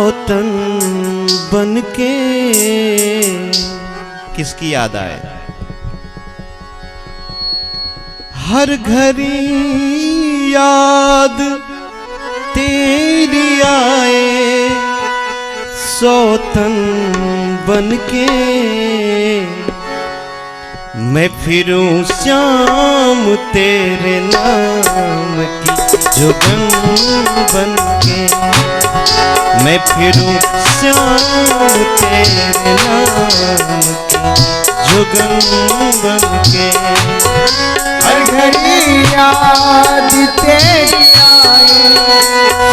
सौतन बनके किसकी याद आए? हर घड़ी याद तेरी आए सौतन बनके मैं फिरूं श्याम तेरे नाम की जुगन बनके मैं फिरूं श्याम तेरे नाम की जुगन बनके हर घड़ी याद तेरी आए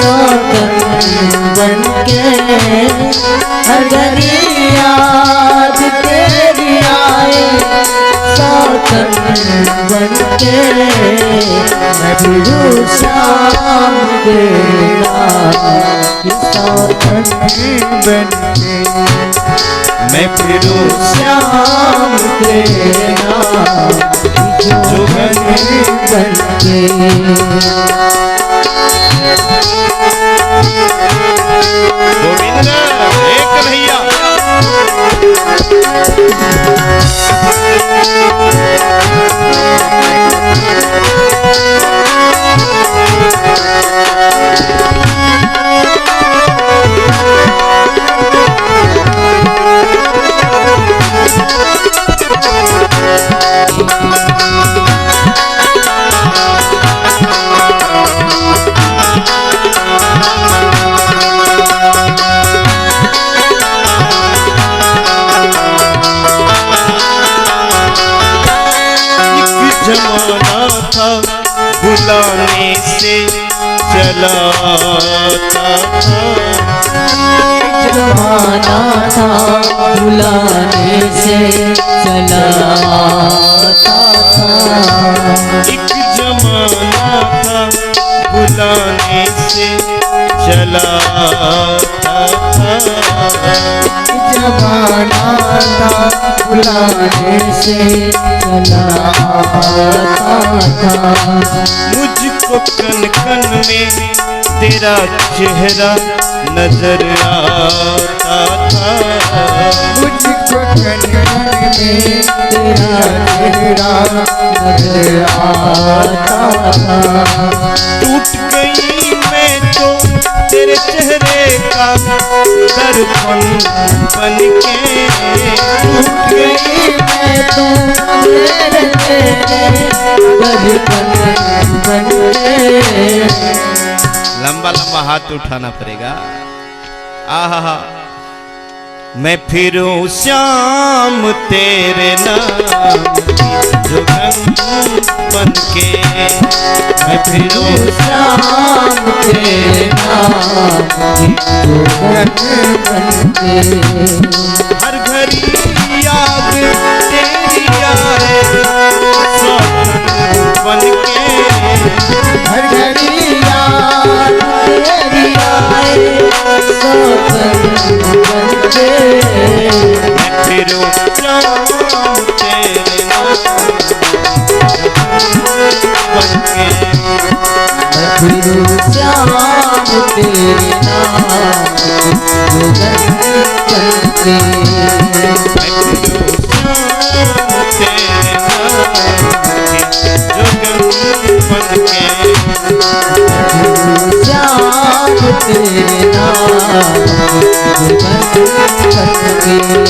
सौतन बनके हर घड़ी याद तेरी आए सौतन बनके मैं फिरूं श्याम तेरे नाम की सौतन बनके मैं फिरूं श्याम तेरे नाम की जुगन बनके गोविंद एक कन्हैया जमाना था बुलाने से चला था जमाना था बुलाने से चला था एक जमाना था बुलाने से चला था जमाना था बुलाने से चला था मुझको कन कन में तेरा चेहरा नजर आता था मुझको कन कन में तेरा चेहरा नजर आता था टूट गई मैं तो तेरे चेहरे का दर्पण बनके टूट गई मैं तो तेरे दर्पण बनके लंबा लंबा हाथ उठाना पड़ेगा। आहा मैं फिरूं श्याम तेरे नाम की जुगन बनके मैं फिरूं श्याम तेरे नाम की जुगन बनके हर घड़ी याद तेरी आए सौतन बनके हर घड़ी याद तेरी आए सौतन बनके मैं फिरूं श्याम तेरे नाम बनके मैं फिरूं श्याम तेरे नाम की जुगन बनके मैं फिरूं श्याम तेरे नाम की जुगन बनके श्याम तेरे नाम की जुगन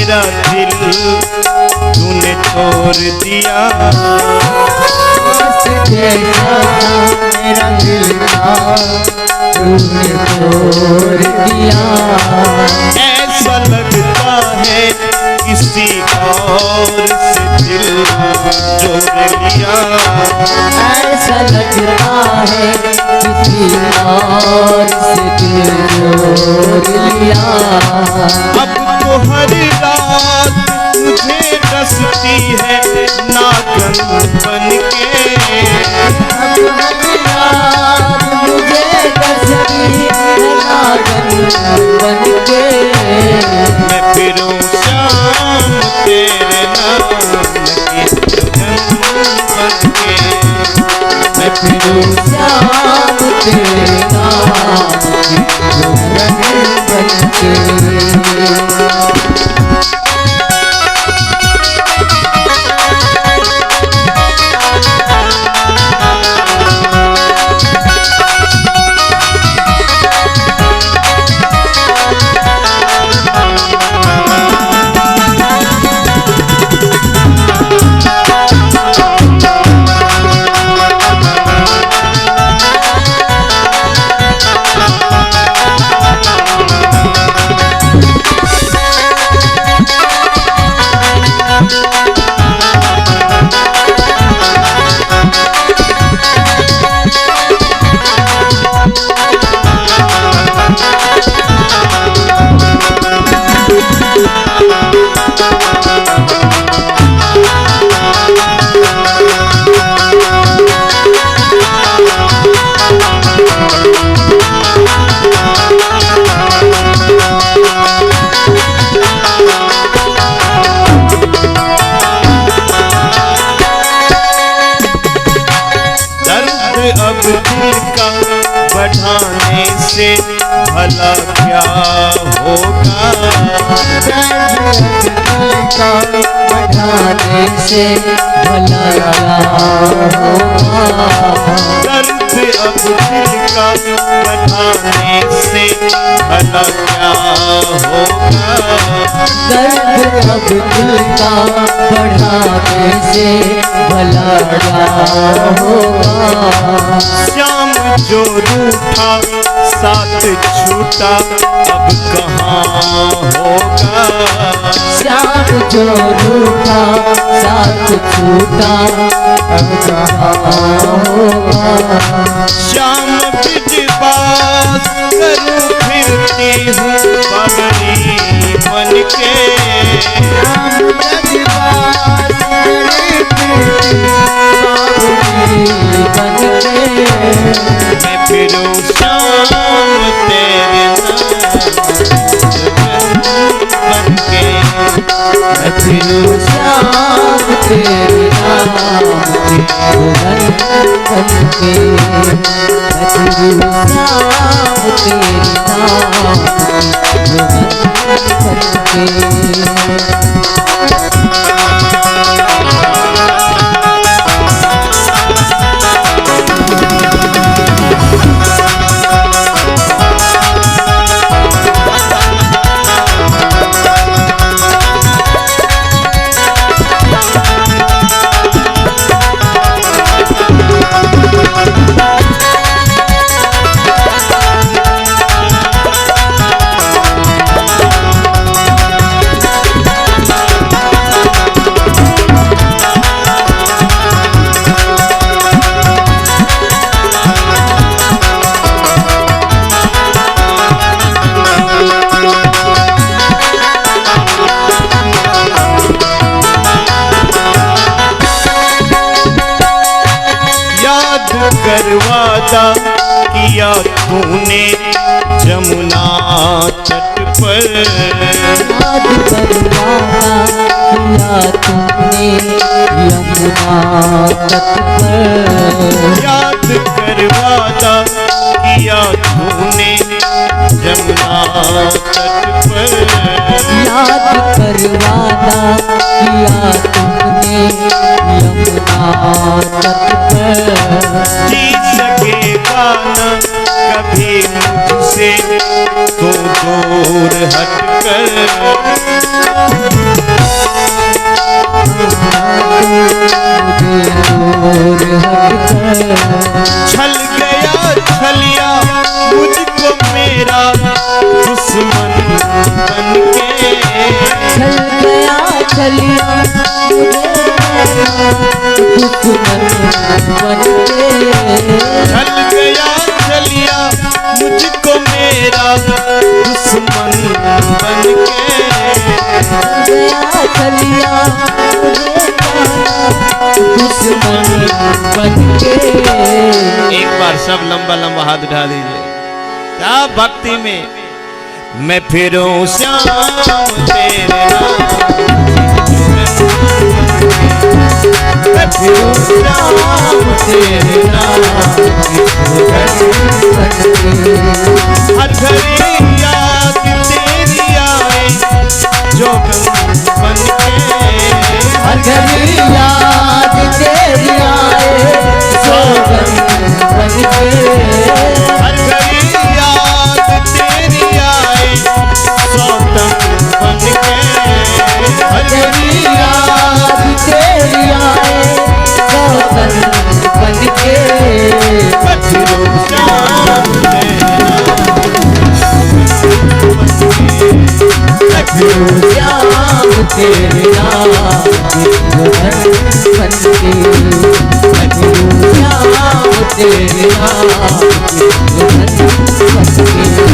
मेरा दिल तूने तोड़ दिया। मेरा दिल तूने तोड़ दिया। ऐसा लगता है किसी और से दिल जोड़ लिया। ऐसा लगता है किसी और से दिल जोड़ लिया। अब तो हर रात मुझे डसती है नागन बन के। अब हर रात मुझे डसती है नागन बन के। मैं फिरूं शाम तेरे नाम की सुगंध बन के। मैं फिरूं श्याम तेरे नाम की सुगंध बन के। अब दिल का बढ़ाने से भला क्या होगा। दिल का बढ़ाने से भला क्या होगा। दर्द अब दिल का बढ़ाने से भला क्या होगा। दर्द अब दिल का बढ़ाने से भला क्या होगा। श्याम जो रूठा साथ छूटा अब कहाँ होगा। श्याम जो रूठा साथ छूटा अब कहाँ होगा। श्याम बिजबास करूं फिरती हूँ पगड़ी बन के। श्याम बिजबास बन के। मैं फिरूं शाम तेरे नाम बन के। मैं फिरूं श्याम तेरे नाम की सुगंध बन के। मैं फिरूं श्याम तेरे नाम की सुगंध बन के। वादा किया तूने जमुना तट पर। याद किया तूने यमुना तट पर। याद कर वादा किया तूने जमुना तट पर। याद कर वादा किया तूने यमुना तट पर। जी सकेगा न कभी मुझसे तो दूर हट कर। और हटकर छल गया छलिया मुझको मेरा दुश्मन बनके। छल गया छलिया दुश्मन बनके। छल गया छलिया मुझको मेरा दुश्मन बनके। गया छलिया दुश्मन बनके। एक बार सब लंबा लंबा हाथ उठा दीजिए। क्या भक्ति में मैं फिरूं श्याम तेरे नाम, मैं फिरूं श्याम तेरे नाम। हर घड़ी याद तेरी आए जोगन बनके। हर घड़ी याद तेरी आए जोगन बनके। हर घड़ी याद तेरी आए सौतम बनके। हर घड़ी याद तेरी आए जोगन बनके। मैं फिरूं श्याम तेरे नाम, मैं फिरूं श्याम तेरे नाम जोगन बनके। श्याम तेरे नाम जोगन बनके।